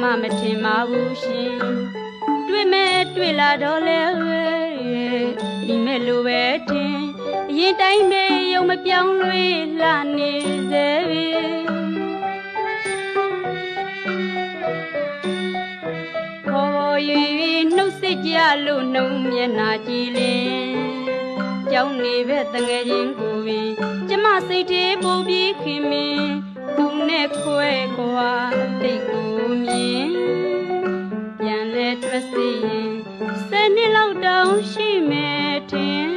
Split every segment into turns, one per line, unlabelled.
မှမထင်ပါဘူးရှင်တွေ့မဲ့တွေ့လာတော့လဲဒီမဲ့လိုပဲထင်အရင်တိုင်းပဲရုံမပြောင်းလဲလာနေစေနှုတ်စစ်ကြလို့နှုံမျက်နာကြည်လင်ကြောင်းနေပဲတငယ်ချင်းကိုပြီးကျမစိတ်သေးပူပြီးခင်မင်းသူနဲ့ခွဲကွာတိတ်ကိုမြင်ပြန်လဲထွက်စီရင်10နှစ်လောက်တောင်ရှိမယ်ထင်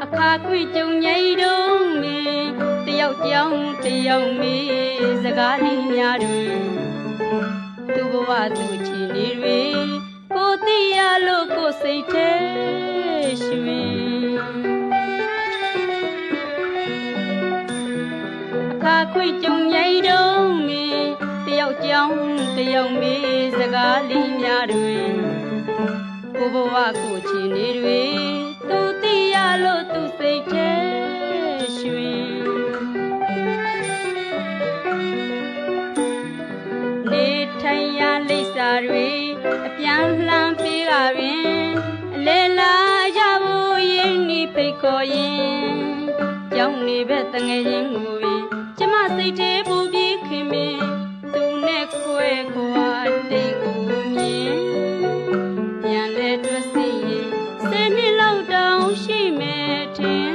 အခါခွင့်ကြုံငိတ်တုံးမင်းတယောက်ကြောင်းတယောက်မေးစကားလေးများတွင်သူဘဝသူချီနေတွေကိုသိရလို့ကိုစိတ်ထဲရွှင်အခါခွေကြုံငိတ်တုံးမင်းတယောက်ကြောင်းတယောက်မေးစကားလေးများတွင်ကိုဘဝကိုချီနေတွေသူသိရလို့သူစိတ်ထဲရွှင်နေထိုင်ရလိပ်စာတွေအပြန်လှန်ပေးကပင်အလေလာရဖို့ရင်းနှီးဖိတ်ခေါ်ရင်ကြောင်းနေပဲတငယ်ချင်းကိုပဲကျမစိတ်သေးပူပြီးခင်မင်းသူနဲ့ခွဲခွာတိတ်ကိုမြင်ပြန်လဲတွေ့စီရင်10နှစ်လောက်တောင်ရှိမယ်ထင်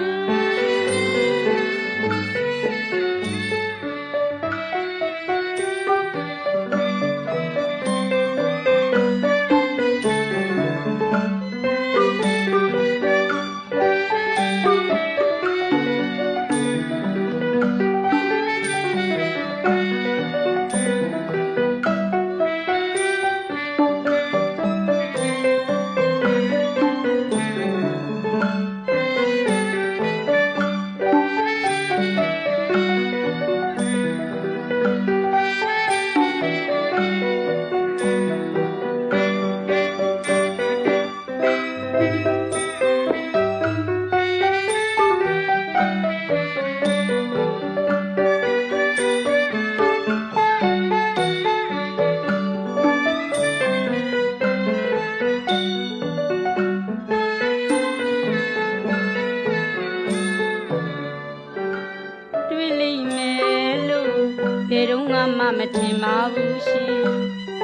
ဘယ်တော့မှမထင်ပါဘူးရှင်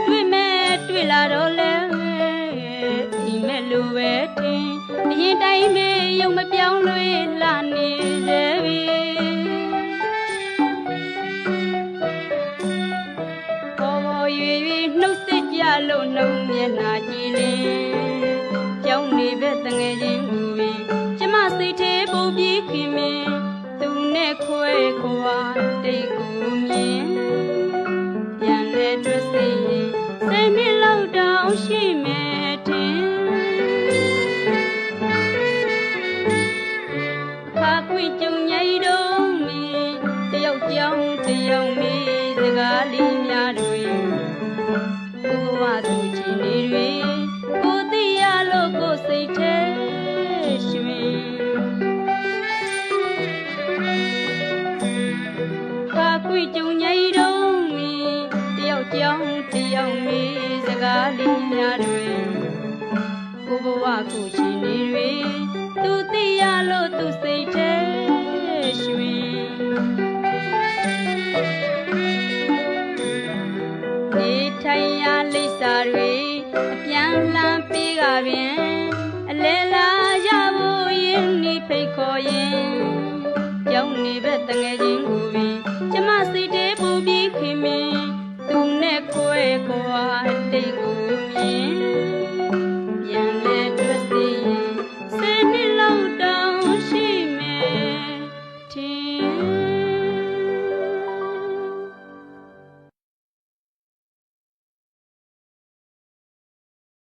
တွေ့မဲ့တွေ့လာတော့လဲဒီမဲ့လိုပဲထင်အရင်တိုင်းပဲရုံမပြောင်းလဲလာနေစေပြီပေါ်ရွေနှုတ်စစ်ကြလို့နှုံမျက်နာကြည်လင်ကြောင်းနေပဲတငယ်ချင်းကိုပြီးကျမစိတ်သေးပူပြီးခင်မင်းသူနဲ့ခွဲခွာတိတ်ကိုမြင်ပြန်လဲတွေ့စီရင်10နှစ်လောက်တောင်ရှိမယ်ထင်ခါခွင့်ကြုံငိတ်တုံးမင်းတယောက်ကြောင်းတယောက်မေးစကားလေးများတွင်ကိုဘဝသူချီနေတွေကိုသိရလို့ကိုစိတ်ထဲရွှင်ခွေကြုံငိတ်တုံးမင်းတယောက်ကြောင်းတယောက်မေးစကားလေးများတွင်ကိုဘဝကိုချီနေတွေသူသိရလို့သူစိတ်ထဲရွှင်နေထိုင်ရလိပ်စာတွေအပြန်လှန်ပေးကပင်အလေလာရဖို့ရင်းနှီးဖိတ်ခေါ်ရင်ကြောင်းနေပဲတငယ်ချင်း